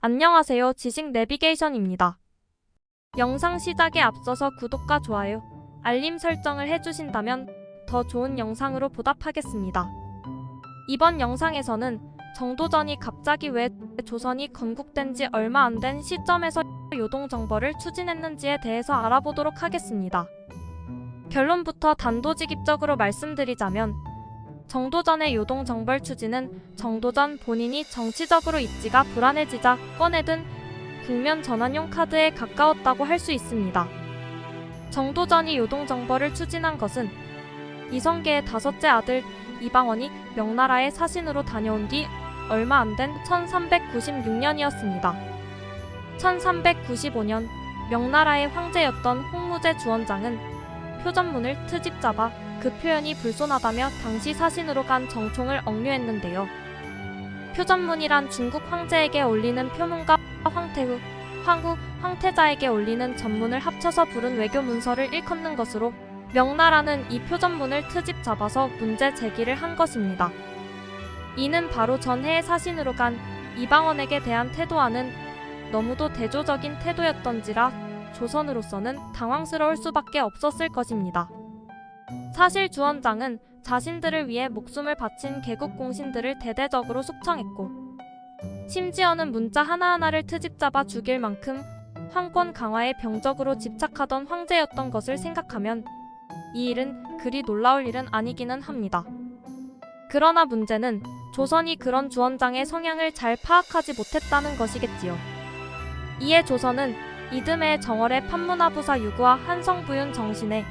안녕하세요. 지식 내비게이션입니다. 영상 시작에 앞서서 구독과 좋아요, 알림 설정을 해주신다면 더 좋은 영상으로 보답하겠습니다. 이번 영상에서는 정도전이 갑자기 왜 조선이 건국된 지 얼마 안 된 시점에서 요동정벌을 추진했는지에 대해서 알아보도록 하겠습니다. 결론부터 단도직입적으로 말씀드리자면 정도전의 요동정벌 추진은 정도전 본인이 정치적으로 입지가 불안해지자 꺼내든 국면 전환용 카드에 가까웠다고 할 수 있습니다. 정도전이 요동정벌을 추진한 것은 이성계의 다섯째 아들 이방원이 명나라의 사신으로 다녀온 뒤 얼마 안 된 1396년이었습니다. 1395년 명나라의 황제였던 홍무제 주원장은 표전문을 트집 잡아 그 표현이 불손하다며 당시 사신으로 간 정총을 억류했는데요. 표전문이란 중국 황제에게 올리는 표문과 황태후, 황후, 황태자에게 올리는 전문을 합쳐서 부른 외교 문서를 일컫는 것으로 명나라는 이 표전문을 트집 잡아서 문제 제기를 한 것입니다. 이는 바로 전해의 사신으로 간 이방원에게 대한 태도와는 너무도 대조적인 태도였던지라 조선으로서는 당황스러울 수밖에 없었을 것입니다. 사실 주원장은 자신들을 위해 목숨을 바친 개국 공신들을 대대적으로 숙청했고 심지어는 문자 하나하나를 트집 잡아 죽일 만큼 황권 강화에 병적으로 집착하던 황제였던 것을 생각하면 이 일은 그리 놀라울 일은 아니기는 합니다. 그러나 문제는 조선이 그런 주원장의 성향을 잘 파악하지 못했다는 것이겠지요. 이에 조선은 이듬해 정월에 판문화부사 유구와 한성부윤 정신에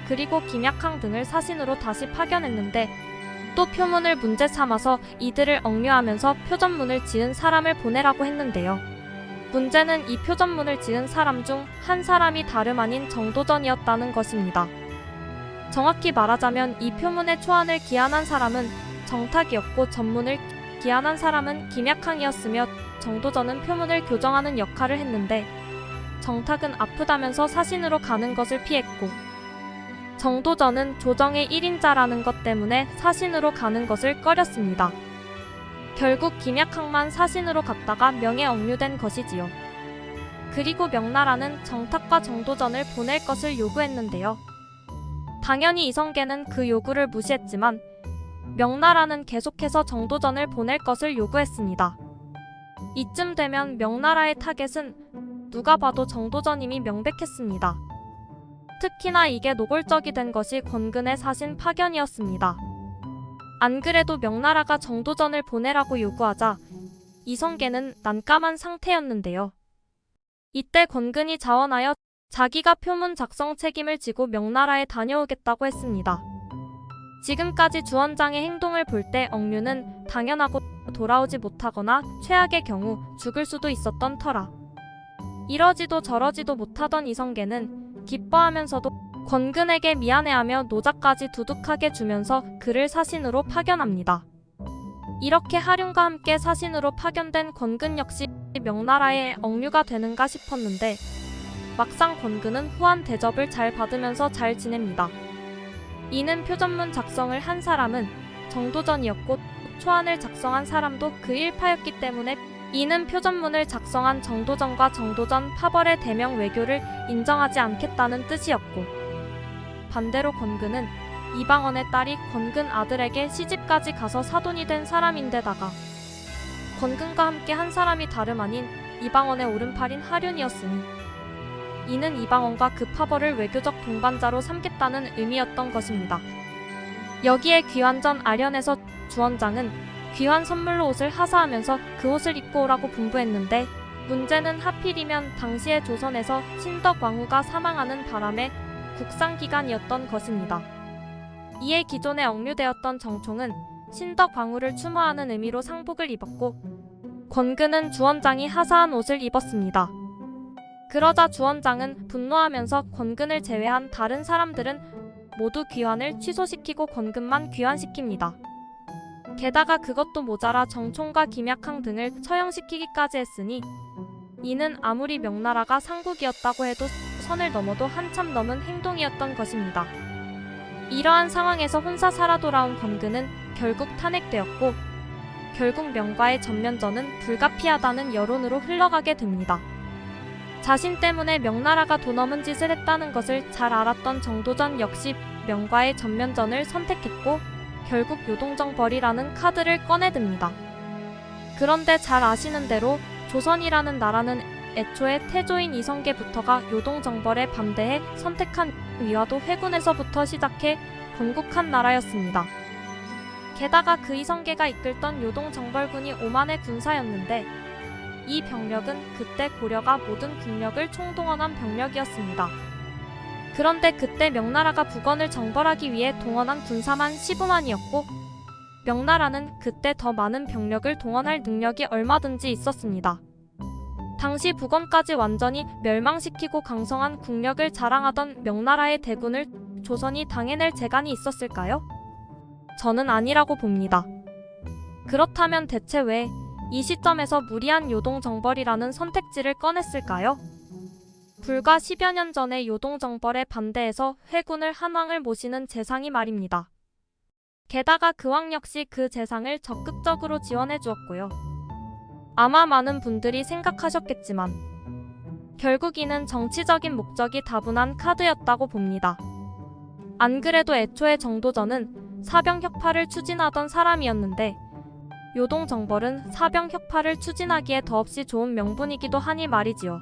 그리고 김약항 등을 사신으로 다시 파견했는데 또 표문을 문제 삼아서 이들을 억류하면서 표전문을 지은 사람을 보내라고 했는데요. 문제는 이 표전문을 지은 사람 중 한 사람이 다름 아닌 정도전이었다는 것입니다. 정확히 말하자면 이 표문의 초안을 기한한 사람은 정탁이었고 전문을 기한한 사람은 김약항이었으며 정도전은 표문을 교정하는 역할을 했는데 정탁은 아프다면서 사신으로 가는 것을 피했고 정도전은 조정의 1인자라는 것 때문에 사신으로 가는 것을 꺼렸습니다. 결국 김약항만 사신으로 갔다가 명예 억류된 것이지요. 그리고 명나라는 정탁과 정도전을 보낼 것을 요구했는데요. 당연히 이성계는 그 요구를 무시했지만 명나라는 계속해서 정도전을 보낼 것을 요구했습니다. 이쯤 되면 명나라의 타겟은 누가 봐도 정도전임이 명백했습니다. 특히나 이게 노골적이 된 것이 권근의 사신 파견이었습니다. 안 그래도 명나라가 정도전을 보내라고 요구하자 이성계는 난감한 상태였는데요. 이때 권근이 자원하여 자기가 표문 작성 책임을 지고 명나라에 다녀오겠다고 했습니다. 지금까지 주원장의 행동을 볼 때 억류는 당연하고 돌아오지 못하거나 최악의 경우 죽을 수도 있었던 터라 이러지도 저러지도 못하던 이성계는 기뻐하면서도 권근에게 미안해하며 노자까지 두둑하게 주면서 그를 사신으로 파견합니다. 이렇게 하륜과 함께 사신으로 파견된 권근 역시 명나라에 억류가 되는가 싶었는데 막상 권근은 후한 대접을 잘 받으면서 잘 지냅니다. 이는 표전문 작성을 한 사람은 정도전이었고 초안을 작성한 사람도 그 일파였기 때문에 이는 표전문을 작성한 정도전과 정도전 파벌의 대명 외교를 인정하지 않겠다는 뜻이었고 반대로 권근은 이방원의 딸이 권근 아들에게 시집까지 가서 사돈이 된 사람인데다가 권근과 함께 한 사람이 다름 아닌 이방원의 오른팔인 하륜이었으니 이는 이방원과 그 파벌을 외교적 동반자로 삼겠다는 의미였던 것입니다. 여기에 귀환전 아련에서 주원장은 귀환 선물로 옷을 하사하면서 그 옷을 입고 오라고 분부했는데 문제는 하필이면 당시의 조선에서 신덕왕후가 사망하는 바람에 국상기간이었던 것입니다. 이에 기존에 억류되었던 정총은 신덕왕후를 추모하는 의미로 상복을 입었고 권근은 주원장이 하사한 옷을 입었습니다. 그러자 주원장은 분노하면서 권근을 제외한 다른 사람들은 모두 귀환을 취소시키고 권근만 귀환시킵니다. 게다가 그것도 모자라 정총과 김약항 등을 처형시키기까지 했으니 이는 아무리 명나라가 상국이었다고 해도 선을 넘어도 한참 넘은 행동이었던 것입니다. 이러한 상황에서 혼자 살아 돌아온 권근은 결국 탄핵되었고 결국 명과의 전면전은 불가피하다는 여론으로 흘러가게 됩니다. 자신 때문에 명나라가 도넘은 짓을 했다는 것을 잘 알았던 정도전 역시 명과의 전면전을 선택했고 결국 요동정벌이라는 카드를 꺼내듭니다. 그런데 잘 아시는 대로 조선이라는 나라는 애초에 태조인 이성계부터가 요동정벌에 반대해 선택한 위화도 회군에서부터 시작해 건국한 나라였습니다. 게다가 그 이성계가 이끌던 요동정벌군이 5만의 군사였는데 이 병력은 그때 고려가 모든 국력을 총동원한 병력이었습니다. 그런데 그때 명나라가 북원을 정벌하기 위해 동원한 군사만 15만이었고 명나라는 그때 더 많은 병력을 동원할 능력이 얼마든지 있었습니다. 당시 북원까지 완전히 멸망시키고 강성한 국력을 자랑하던 명나라의 대군을 조선이 당해낼 재간이 있었을까요? 저는 아니라고 봅니다. 그렇다면 대체 왜 이 시점에서 무리한 요동정벌이라는 선택지를 꺼냈을까요? 불과 10여 년 전에 요동정벌에 반대해서 회군을 한왕을 모시는 재상이 말입니다. 게다가 그 왕 역시 그 재상을 적극적으로 지원해 주었고요. 아마 많은 분들이 생각하셨겠지만 결국 이는 정치적인 목적이 다분한 카드였다고 봅니다. 안 그래도 애초에 정도전은 사병혁파를 추진하던 사람이었는데 요동정벌은 사병혁파를 추진하기에 더없이 좋은 명분이기도 하니 말이지요.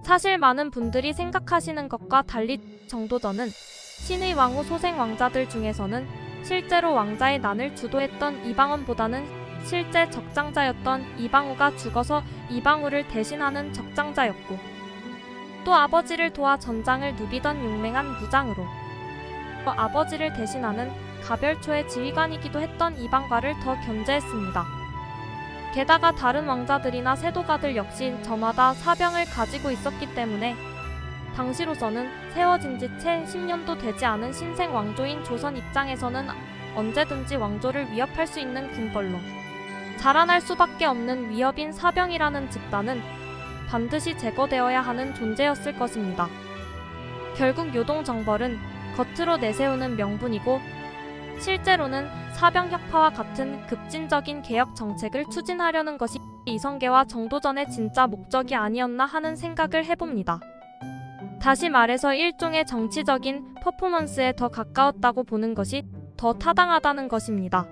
사실 많은 분들이 생각하시는 것과 달리 정도전은 신의 왕후 소생 왕자들 중에서는 실제로 왕자의 난을 주도했던 이방원보다는 실제 적장자였던 이방우가 죽어서 이방우를 대신하는 적장자였고 또 아버지를 도와 전장을 누비던 용맹한 무장으로 또 아버지를 대신하는 가별초의 지휘관이기도 했던 이방과를 더 견제했습니다. 게다가 다른 왕자들이나 세도가들 역시 저마다 사병을 가지고 있었기 때문에 당시로서는 세워진 지 채 10년도 되지 않은 신생 왕조인 조선 입장에서는 언제든지 왕조를 위협할 수 있는 군벌로 자라날 수밖에 없는 위협인 사병이라는 집단은 반드시 제거되어야 하는 존재였을 것입니다. 결국 요동정벌은 겉으로 내세우는 명분이고 실제로는 사병혁파와 같은 급진적인 개혁 정책을 추진하려는 것이 이성계와 정도전의 진짜 목적이 아니었나 하는 생각을 해봅니다. 다시 말해서 일종의 정치적인 퍼포먼스에 더 가까웠다고 보는 것이 더 타당하다는 것입니다.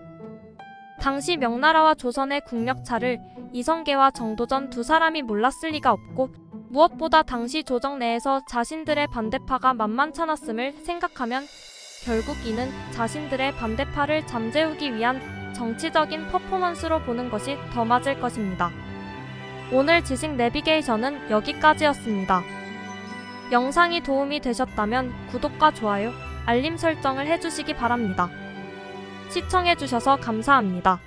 당시 명나라와 조선의 국력차를 이성계와 정도전 두 사람이 몰랐을 리가 없고 무엇보다 당시 조정 내에서 자신들의 반대파가 만만찮았음을 생각하면 결국 이는 자신들의 반대파를 잠재우기 위한 정치적인 퍼포먼스로 보는 것이 더 맞을 것입니다. 오늘 지식 내비게이션은 여기까지였습니다. 영상이 도움이 되셨다면 구독과 좋아요, 알림 설정을 해주시기 바랍니다. 시청해주셔서 감사합니다.